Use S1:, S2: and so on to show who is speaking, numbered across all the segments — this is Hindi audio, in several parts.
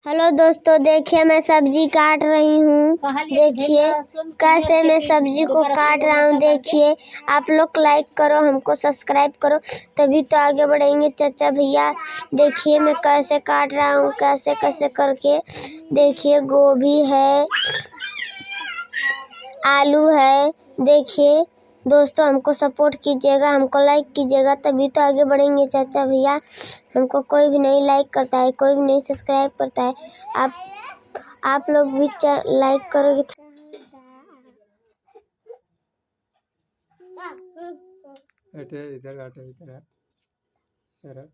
S1: हेलो दोस्तों, देखिए मैं सब्जी काट रही हूँ। देखिए कैसे मैं सब्जी को काट रहा हूँ। देखिए आप लोग लाइक करो, हमको सब्सक्राइब करो, तभी तो आगे बढ़ेंगे चाचा भैया। देखिए मैं कैसे काट रहा हूँ, कैसे कैसे करके। देखिए गोभी है, आलू है। देखिए दोस्तों, हमको सपोर्ट कीजिएगा, हमको लाइक कीजिएगा, तभी तो आगे बढ़ेंगे चाचा भैया। हमको कोई भी नहीं लाइक करता है, कोई भी नहीं सब्सक्राइब करता है। आप लोग भी लाइक करोगे
S2: इधर आटे इधर इधर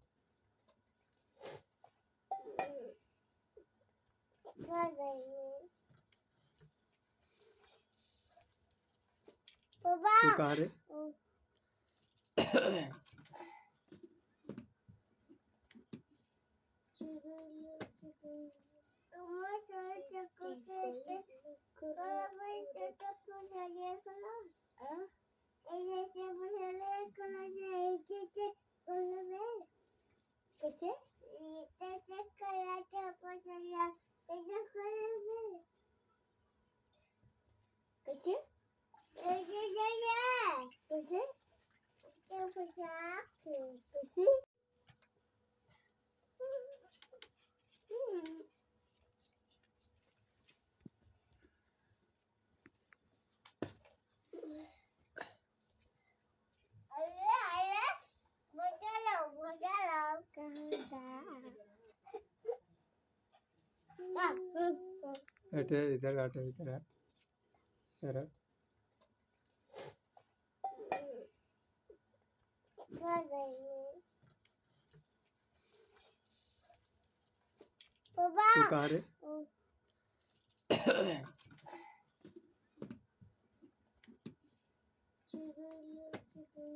S2: तू कहाँ रे? इधर आटे इधर इधर तू कहाँ रे?